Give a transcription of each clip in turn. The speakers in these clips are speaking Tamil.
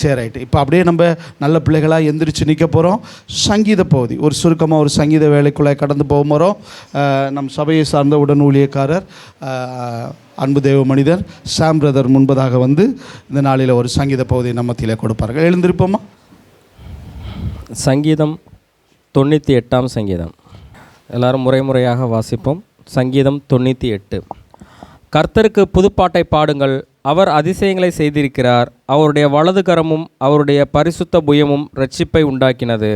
சரி, ரைட்டு. இப்போ அப்படியே நம்ம நல்ல பிள்ளைகளாக எந்திரிச்சு நிற்க போகிறோம். சங்கீத பகுதி ஒரு சுருக்கமாக ஒரு சங்கீத வேலைக்குள்ளே கடந்து போக போகிறோம். நம் சபையை சார்ந்த உடன் ஊழியக்காரர் அன்பு தேவ மனிதர் சாம் பிரதர் முன்பதாக வந்து இந்த நாளில் ஒரு சங்கீத பகுதியை நம்ம மத்தியில் கொடுப்பார்கள். எழுந்திருப்போமா? சங்கீதம் 98ஆம் சங்கீதம் எல்லாரும் முறையாக வாசிப்போம். சங்கீதம் 98. கர்த்தருக்கு புதுப்பாட்டை பாடுங்கள், அவர் அதிசயங்களை செய்திருக்கிறார், அவருடைய வலது கரமும் அவருடைய பரிசுத்த புயமும் இரட்சிப்பை உண்டாக்கினது.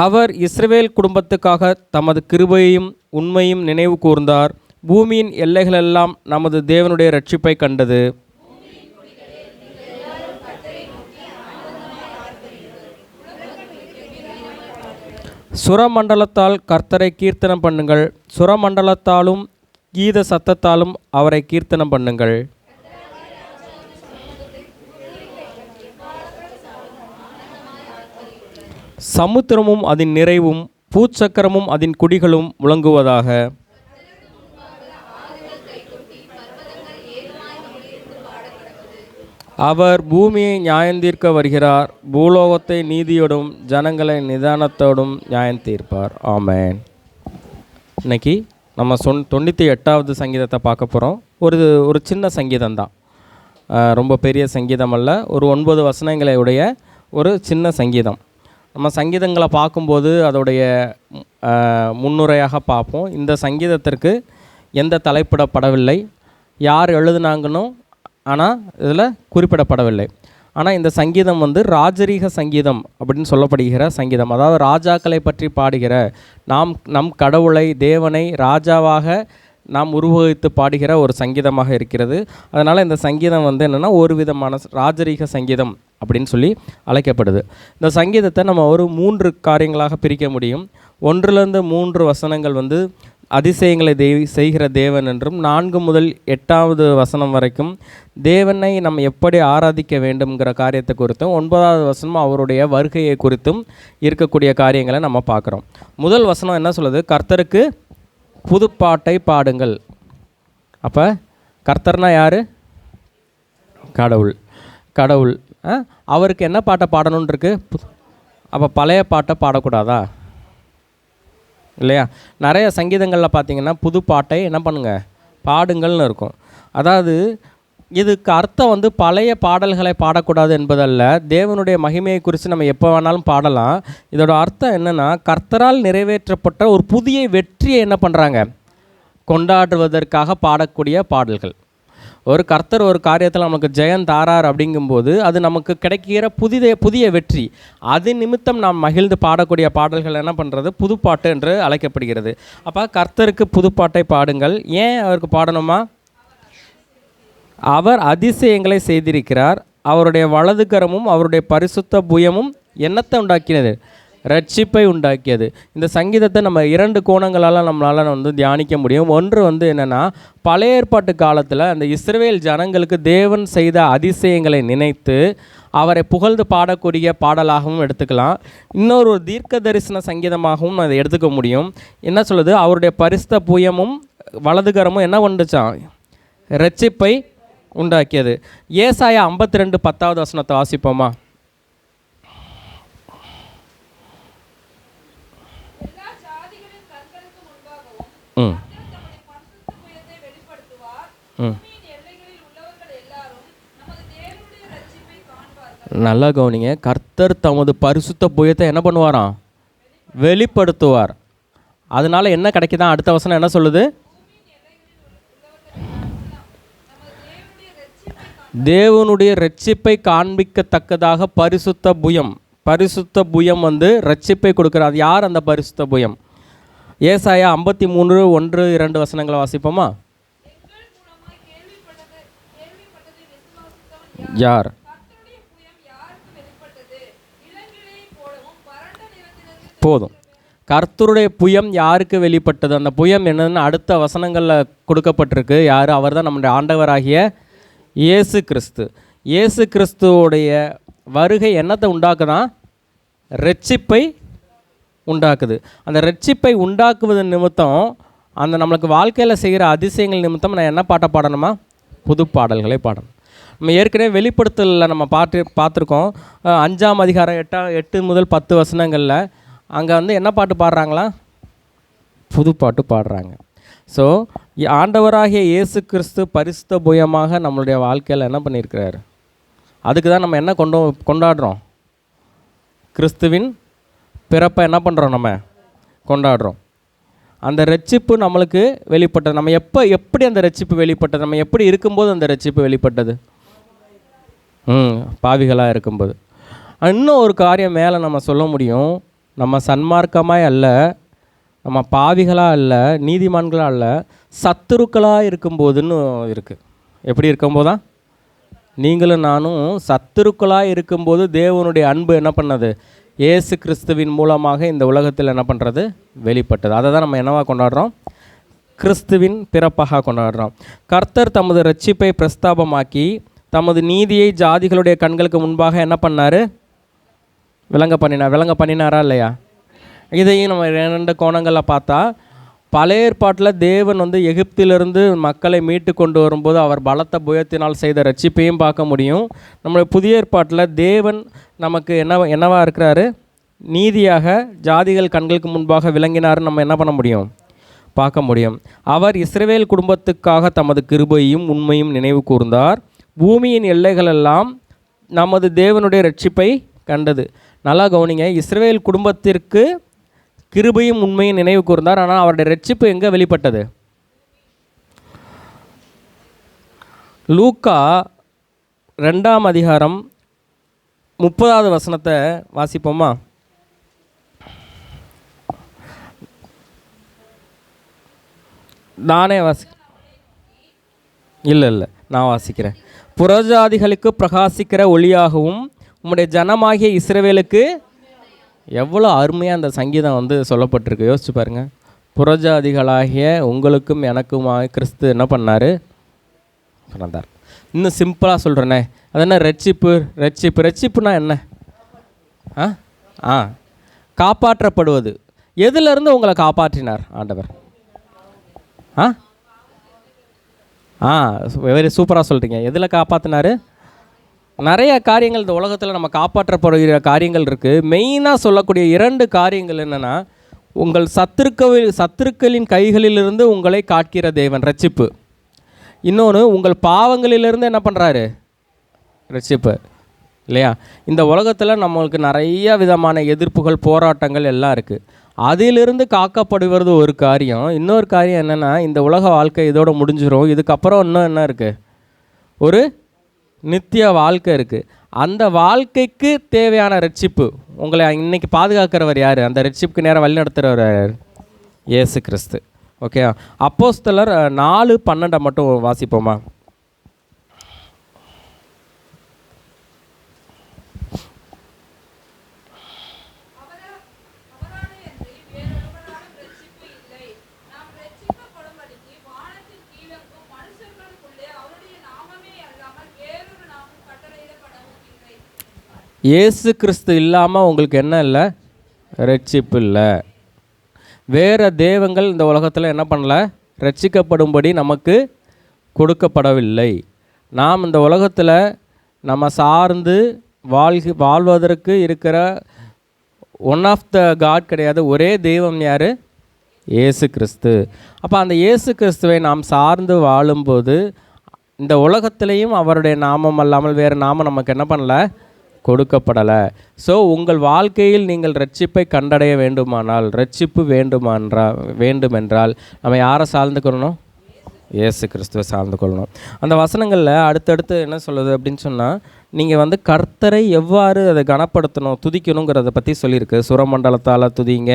அவர் இஸ்ரவேல் குடும்பத்துக்காக தமது கிருபையையும் உண்மையும் நினைவு கூர்ந்தார். பூமியின் எல்லைகளெல்லாம் நமது தேவனுடைய இரட்சிப்பை கண்டது. சுரமண்டலத்தால் கர்த்தரை கீர்த்தனம் பண்ணுங்கள், சுரமண்டலத்தாலும் கீத சத்தத்தாலும் அவரை கீர்த்தனம் பண்ணுங்கள். சமுத்திரமும் அதன் நிறைவும் பூச்சக்கரமும் அதன் குடிகளும் முழங்குவதாக. அவர் பூமியை நியாயந்தீர்க்க வருகிறார், பூலோகத்தை நீதியோடும் ஜனங்களை நிதானத்தோடும் நியாயந்தீர்ப்பார். ஆமென். இன்னைக்கு நம்ம 98வது சங்கீதத்தை பார்க்க போகிறோம். ஒரு சின்ன சங்கீதம்தான், ரொம்ப பெரிய சங்கீதம் அல்ல. ஒரு 9 வசனங்களை உடைய ஒரு சின்ன சங்கீதம். நம்ம சங்கீதங்களை பார்க்கும்போது அதோடைய முன்னுரையாக பார்ப்போம். இந்த சங்கீதத்திற்கு எந்த தலைப்பிடப்படவில்லை, யார் எழுதுனாங்கன்னு ஆனால் இதில் குறிப்பிடப்படவில்லை. ஆனால் இந்த சங்கீதம் வந்து ராஜரீக சங்கீதம் அப்படின்னு சொல்லப்படுகிற சங்கீதம். அதாவது ராஜாக்களை பற்றி பாடுகிற, நம் கடவுளை தேவனை ராஜாவாக நாம் உருவகித்து பாடுகிற ஒரு சங்கீதமாக இருக்கிறது. அதனால் இந்த சங்கீதம் வந்து என்னென்னா ஒரு விதமான ராஜரீக சங்கீதம் அப்படின்னு சொல்லி அழைக்கப்படுது. இந்த சங்கீதத்தை நம்ம ஒரு 3 காரியங்களாக பிரிக்க முடியும். 1லேருந்து 3 வசனங்கள் வந்து அதிசயங்களை செய்கிற தேவன் என்றும், 4 முதல் 8வது வசனம் வரைக்கும் தேவனை நம்ம எப்படி ஆராதிக்க வேண்டும்ங்கிற காரியத்தை குறித்தும், 9வது வசனம் அவருடைய வருகையை குறித்தும் இருக்கக்கூடிய காரியங்களை நம்ம பார்க்குறோம். முதல் வசனம் என்ன சொல்லுது? கர்த்தருக்கு புதுப்பாட்டை பாடுங்கள். அப்போ கர்த்தர்னா யார்? கடவுள். அவருக்கு என்ன பாட்டை பாடணுன்னு இருக்கு? அப்போ பழைய பாட்டை பாடக்கூடாதா? இல்லையா? நிறைய சங்கீதங்களில் பார்த்தீங்கன்னா புது பாட்டை என்ன பண்ணுங்க பாடுங்கள்னு இருக்கும். அதாவது இதுக்கு அர்த்தம் வந்து பழைய பாடல்களை பாடக்கூடாது என்பதல்ல, தேவனுடைய மகிமையை குறித்து நம்ம எப்போ வேணாலும் பாடலாம். இதோட அர்த்தம் என்னென்னா, கர்த்தரால் நிறைவேற்றப்பட்ட ஒரு புதிய வெற்றியை என்ன பண்ணுறாங்க, கொண்டாடுவதற்காக பாடக்கூடிய பாடல்கள். ஒரு கர்த்தர் ஒரு காரியத்தில் நமக்கு ஜெயம் தாரார் அப்படிங்கும்போது அது நமக்கு கிடைக்கிற புதிய வெற்றி, அது நிமித்தம் நாம் மகிழ்ந்து பாடக்கூடிய பாடல்கள் என்ன பண்ணுறது, புதுப்பாட்டு என்று அழைக்கப்படுகிறது. அப்போ கர்த்தருக்கு புதுப்பாட்டை பாடுங்கள். ஏன் அவருக்கு பாடணுமா? அவர் அதிசயங்களை செய்திருக்கிறார், அவருடைய வலது கரமும் அவருடைய பரிசுத்த புயமும் என்னத்தை உண்டாக்கினது? ரட்சிப்பை உண்டாக்கியது. இந்த சங்கீதத்தை நம்ம 2 கோணங்களால் நம்மளால் வந்து தியானிக்க முடியும். ஒன்று வந்து என்னென்னா, பழைய ஏற்பாட்டு காலத்தில் அந்த இஸ்ரவேல் ஜனங்களுக்கு தேவன் செய்த அதிசயங்களை நினைத்து அவரை புகழ்ந்து பாடக்கூடிய பாடலாகவும் எடுத்துக்கலாம். இன்னொரு தீர்க்க தரிசன சங்கீதமாகவும் அதை எடுத்துக்க முடியும். என்ன சொல்லுது? அவருடைய பரிசுத்த புயமும் வலதுகரமும் என்ன வந்துச்சான்? ரட்சிப்பை உண்டாக்கியது. ஏசாயா 52 10வது வசனத்தை வாசிப்போமா? நல்லா கவனிங்க. கர்த்தர் தமது பரிசுத்த புயத்தை என்ன பண்ணுவாராம்? வெளிப்படுத்துவார். அதனால என்ன கிடைக்குதான்? அடுத்த வசனம் என்ன சொல்லுது? தேவனுடைய இரட்சிப்பை காண்பிக்கத்தக்கதாக பரிசுத்த புயம் வந்து இரட்சிப்பை கொடுக்கிறார். யார் அந்த பரிசுத்த புயம்? ஏசாயா 53 1 2 வசனங்களை வாசிப்போமா? யார்? போதும். கர்த்தருடைய புயம் யாருக்கு வெளிப்பட்டது? அந்த புயம் என்னன்னு அடுத்த வசனங்களில் கொடுக்கப்பட்டிருக்கு. யார்? அவர் தான் நம்முடைய ஆண்டவராகிய இயேசு கிறிஸ்து. இயேசு கிறிஸ்துவோடைய வருகை என்னத்தை உண்டாக்குதான்? இரட்சிப்பை உண்டாக்குது. அந்த இரட்சிப்பை உண்டாக்குவதன் நிமித்தம் அந்த நம்மளுக்கு வாழ்க்கையில் செய்கிற அதிசயங்கள் நிமித்தம் நான் என்ன பாட்டை பாடணுமா? புது பாடல்களை பாடணும். நம்ம ஏற்கனவே வெளிப்படுத்தலில் நம்ம பார்த்துருக்கோம். 5ஆம் அதிகாரம் 8 முதல் 10 வசனங்களில் அங்கே வந்து என்ன பாட்டு பாடுறாங்களா? புது பாட்டு பாடுறாங்க. ஸோ ஆண்டவராகிய இயேசு கிறிஸ்து பரிசுத்த புயமாக நம்மளுடைய வாழ்க்கையில் என்ன பண்ணியிருக்கிறாரு? அதுக்கு தான் நம்ம என்ன கொண்டாடுறோம்? கிறிஸ்துவின் பிறப்பை என்ன பண்ணுறோம்? நம்ம கொண்டாடுறோம். அந்த ரட்சிப்பு நம்மளுக்கு வெளிப்பட்டது. நம்ம எப்படி அந்த ரட்சிப்பு வெளிப்பட்டது? நம்ம எப்படி இருக்கும்போது அந்த ரட்சிப்பு வெளிப்பட்டது? பாவிகளாக இருக்கும்போது. இன்னும் ஒரு காரியம் மேலே நம்ம சொல்ல முடியும். நம்ம சன்மார்க்கமாய் அல்ல, நம்ம பாவிகளாக அல்ல, நீதிமான்களாக அல்ல, சத்துருக்களாக இருக்கும்போதுன்னு இருக்குது. எப்படி இருக்கும்போது தான்? நீங்களும் நானும் சத்துருக்களாக இருக்கும்போது தேவனுடைய அன்பு என்ன பண்ணது? இயேசு கிறிஸ்துவின் மூலமாக இந்த உலகத்தில் என்ன பண்ணுறது? வெளிப்பட்டது. அதை தான் நம்ம என்னவாக கொண்டாடுறோம்? கிறிஸ்துவின் பிறப்பாக கொண்டாடுறோம். கர்த்தர் தமது ரட்சிப்பை பிரஸ்தாபமாக்கி தமது நீதியை ஜாதிகளுடைய கண்களுக்கு முன்பாக என்ன பண்ணார்? விளங்க பண்ணினாரா இல்லையா? இதையும் நம்ம 2 கோணங்களில் பார்த்தா, பழைய ஏற்பாட்டில் தேவன் வந்து எகிப்திலிருந்து மக்களை மீட்டு கொண்டு வரும்போது அவர் பலத்த புயத்தினால் செய்த ரட்சிப்பையும் பார்க்க முடியும். நம்மளுடைய புதிய ஏற்பாட்டில் தேவன் நமக்கு என்னவா இருக்கிறாரு? நீதியாக ஜாதிகள் கண்களுக்கு முன்பாக விளங்கினாருன்னு நம்ம என்ன பண்ண முடியும்? பார்க்க முடியும். அவர் இஸ்ரவேல் குடும்பத்துக்காக தமது கிருபையும் உண்மையும் நினைவு கூர்ந்தார். பூமியின் எல்லைகளெல்லாம் நமது தேவனுடைய ரட்சிப்பை கண்டது. நல்லா கவனிங்க. இஸ்ரவேல் குடும்பத்திற்கு கிருபையும் உண்மையும் நினைவு கூர்ந்தார். ஆனால் அவருடைய ரட்சிப்பு எங்கே வெளிப்பட்டது? லூக்கா 2ஆம் அதிகாரம் 30வது வசனத்தை வாசிப்போமா? நானே இல்லை நான் வாசிக்கிறேன். புறஜாதிகளுக்கு பிரகாசிக்கிற ஒளியாகவும் உம்முடைய ஜனமாகிய இஸ்ரவேலுக்கு. எவ்வளோ அருமையாக அந்த சங்கீதம் வந்து சொல்லப்பட்டிருக்கு. யோசிச்சு பாருங்கள். புறஜாதிகளாகிய உங்களுக்கும் எனக்குமாக கிறிஸ்து என்ன பண்ணார்? பிறந்தார். இன்னும் சிம்பிளாக சொல்கிறேனே, அது என்ன? ரட்சிப்புனா என்ன? காப்பாற்றப்படுவது. எதிலிருந்து உங்களை காப்பாற்றினார் ஆண்டவர்? வெரி சூப்பராக சொல்கிறீங்க. எதில் காப்பாற்றினார்? நிறைய காரியங்கள் இந்த உலகத்தில் நம்ம காப்பாற்றப்படுகிற காரியங்கள் இருக்குது. மெயினாக சொல்லக்கூடிய 2 காரியங்கள் என்னென்னா, உங்கள் சத்துருக்களின் கைகளிலிருந்து உங்களை காக்கிற தேவன் ரட்சிப்பு. இன்னொன்று, உங்கள் பாவங்களிலிருந்து என்ன பண்ணுறாரு? ரட்சிப்பு. இல்லையா? இந்த உலகத்தில் நம்மளுக்கு நிறைய விதமான எதிர்ப்புகள், போராட்டங்கள் எல்லாம் இருக்குது. அதிலிருந்து காக்கப்படுவது ஒரு காரியம். இன்னொரு காரியம் என்னென்னா, இந்த உலக வாழ்க்கை இதோட முடிஞ்சிடும். இதுக்கப்புறம் இன்னும் என்ன இருக்குது? ஒரு நித்திய வாழ்க்கை இருக்குது. அந்த வாழ்க்கைக்கு தேவையான ரட்சிப்பு உங்களை இன்னைக்கு பாதுகாக்கிறவர் யார்? அந்த ரட்சிப்புக்கு நேரம் வழி நடத்துகிறவர் யார்? இயேசு கிறிஸ்து. ஓகே. அப்போஸ்தலர் 4:12 மட்டும் வாசிப்போமா? இயேசு கிறிஸ்து இல்லாமல் உங்களுக்கு என்ன இல்லை? ரட்சிப்பு இல்லை. வேறு தெய்வங்கள் இந்த உலகத்தில் என்ன பண்ணல? ரட்சிக்கப்படும்படி நமக்கு கொடுக்கப்படவில்லை. நாம் இந்த உலகத்தில் நம்ம சார்ந்து வாழ்வதற்கு இருக்கிற ஒன் ஆஃப் த காட் கிடையாது. ஒரே தெய்வம் யார்? இயேசு கிறிஸ்து. அப்போ அந்த இயேசு கிறிஸ்துவை நாம் சார்ந்து வாழும்போது இந்த உலகத்திலையும் அவருடைய நாமம் அல்லாமல் வேறு நாமம் நமக்கு என்ன பண்ணல? கொடுக்கப்படலை. ஸோ உங்கள் வாழ்க்கையில் நீங்கள் ரட்சிப்பை கண்டடைய ரட்சிப்பு வேண்டுமென்றால் நம்ம யாரை சார்ந்து கொள்ளணும்? இயேசு கிறிஸ்துவை சார்ந்து கொள்ளணும். அந்த வசனங்களில் அடுத்தடுத்து என்ன சொல்லுது அப்படின்னு சொன்னால், நீங்கள் வந்து கர்த்தரை எவ்வாறு அதை கனப்படுத்தணும், துதிக்கணுங்கிறத பற்றி சொல்லியிருக்கு. சுரமண்டலத்தால் துதிங்க,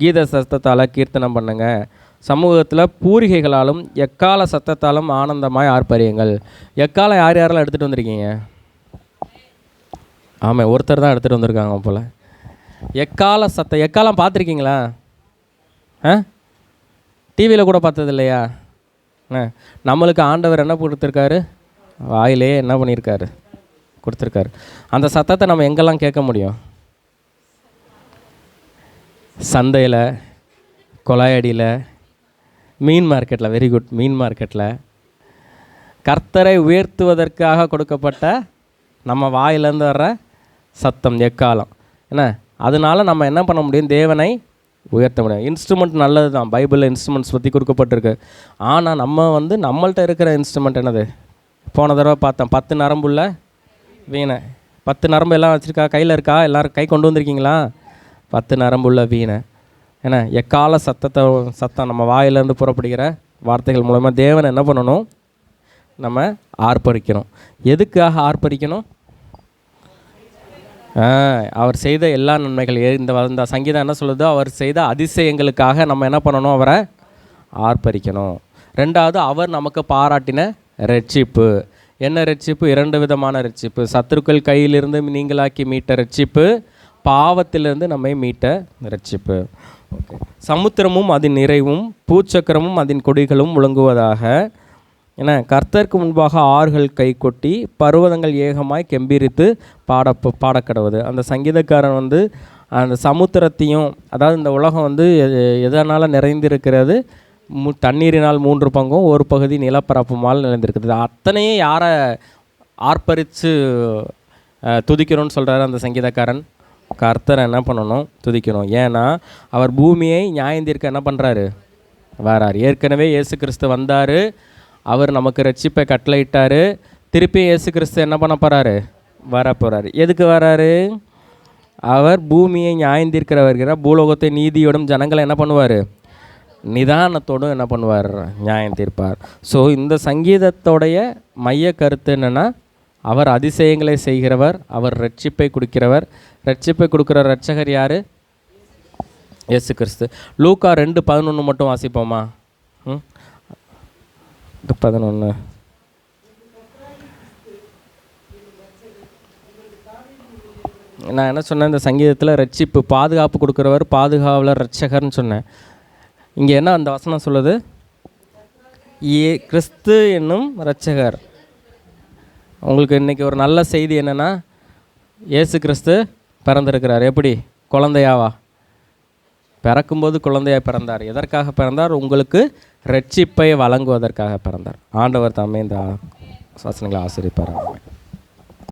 கீத சத்தத்தால் கீர்த்தனம் பண்ணுங்க, சமூகத்தில் பூரிகைகளாலும் எக்கால சத்தத்தாலும் ஆனந்தமாய் ஆர்ப்பரியுங்கள். எக்காலம் யாரெல்லாம் எடுத்துகிட்டு வந்திருக்கீங்க? ஆமாம், ஒருத்தர் தான் எடுத்துகிட்டு வந்திருக்காங்க போல். எக்காலம் பார்த்துருக்கீங்களா? டிவியில் கூட பார்த்தது இல்லையா? நம்மளுக்கு ஆண்டவர் என்ன கொடுத்துருக்காரு? வாயிலே என்ன பண்ணியிருக்காரு? கொடுத்துருக்காரு. அந்த சத்தத்தை நம்ம எங்கெல்லாம் கேட்க முடியும்? சந்தையில், கொலாயடியில், மீன் மார்க்கெட்டில், வெரி குட், மீன் மார்க்கெட்டில் கர்த்தரை உயர்த்துவதற்காக கொடுக்கப்பட்ட நம்ம வாயிலேருந்து வர்ற சத்தம் எக்காலம் என்ன. அதனால் நம்ம என்ன பண்ண முடியும்? தேவனை உயர்த்த முடியும். இன்ஸ்ட்ருமெண்ட் நல்லது தான், பைபிளில் இன்ஸ்ட்ருமெண்ட்ஸ் பற்றி கொடுக்கப்பட்டிருக்கு. ஆனால் நம்மள்ட்ட இருக்கிற இன்ஸ்ட்ருமெண்ட் என்னது? போன தடவை பார்த்தேன், 10 நரம்புள்ள வீணை. 10 நரம்பு எல்லாம் வச்சுருக்கா? கையில் இருக்கா? எல்லோரும் கை கொண்டு வந்திருக்கீங்களா? 10 நரம்புள்ள வீணை ஏன்னா எக்கால சத்தம் நம்ம வாயிலேருந்து புறப்படுகிற வார்த்தைகள் மூலமாக தேவனை என்ன பண்ணணும்? நம்ம ஆர்ப்பரிக்கணும். எதுக்காக ஆர்ப்பரிக்கணும்? அவர் செய்த எல்லா நன்மைகள், இந்த சங்கீதம் என்ன சொல்லுதோ, அவர் செய்த அதிசயங்களுக்காக நம்ம என்ன பண்ணணும்? அவரை ஆர்ப்பரிக்கணும். 2வது, அவர் நமக்கு பாராட்டின ரட்சிப்பு. என்ன ரட்சிப்பு? 2 விதமான ரட்சிப்பு. சத்துருக்கள் கையிலிருந்து நீங்களாக்கி மீட்ட ரட்சிப்பு, பாவத்திலிருந்து நம்மை மீட்ட ரட்சிப்பு. ஓகே. சமுத்திரமும் அதன் நிறைவும் பூச்சக்கரமும் அதன் கொடிகளும் முழங்குவதாக. ஏன்னா கர்த்தருக்கு முன்பாக ஆறுகள் கை கொட்டி பர்வதங்கள் ஏகமாய் கெம்பீரித்து பாடக்கடவுது. அந்த சங்கீதக்காரன் அந்த சமுத்திரத்தையும், அதாவது இந்த உலகம் எதனால் நிறைந்திருக்கிறது? தண்ணீரினால் 3 பங்கும், ஒரு பகுதி நிலப்பரப்புமால் நிறைந்திருக்கிறது. அத்தனையும் யாரை ஆர்ப்பரித்து துதிக்கணும்னு சொல்கிறாரு அந்த சங்கீதக்காரன்? கர்த்தரை என்ன பண்ணணும்? துதிக்கணும். ஏன்னா அவர் பூமியை நியாயந்தீர்க்க என்ன பண்ணுறாரு? வரார். ஏற்கனவே இயேசு கிறிஸ்து வந்தார், அவர் நமக்கு ரட்சிப்பை கட்டளையிட்டார். திருப்பி இயேசு கிறிஸ்து என்ன பண்ண போகிறாரு? வரப்போகிறாரு. எதுக்கு வராரு? அவர் பூமியை நியாயந்தீர்க்கிற வருகிறார். பூலோகத்தை நீதியோடும் ஜனங்களை என்ன பண்ணுவார்? நிதானத்தோடும் என்ன பண்ணுவார்? நியாயம் தீர்ப்பார். ஸோ இந்த சங்கீதத்தோடைய மைய கருத்து என்னென்னா, அவர் அதிசயங்களை செய்கிறவர், அவர் ரட்சிப்பை கொடுக்கிறவர். ரட்சிப்பை கொடுக்குற ரட்சகர் யார்? இயேசு கிறிஸ்து. லூக்கா 2:11 மட்டும் வாசிப்போமா? 11. நான் என்ன சொன்னேன்? இந்த சங்கீதத்தில் ரட்சிப்பு, பாதுகாப்பு கொடுக்குறவர், பாதுகாவலர், ரட்சகர்னு சொன்னேன். இங்கே என்ன அந்த வசனம் சொல்லுது? கிறிஸ்து என்னும் ரட்சகர். உங்களுக்கு இன்றைக்கி ஒரு நல்ல செய்தி என்னென்னா, இயேசு கிறிஸ்து பிறந்திருக்கிறார். எப்படி? குழந்தையாவா? பிறக்கும்போது குழந்தையாக பிறந்தார். எதற்காக பிறந்தார்? உங்களுக்கு ரட்சிப்பை வழங்குவதற்காக பிறந்தார். ஆண்டவர் தாமே இந்த வசனங்களை ஆசீர்வதிப்பார்.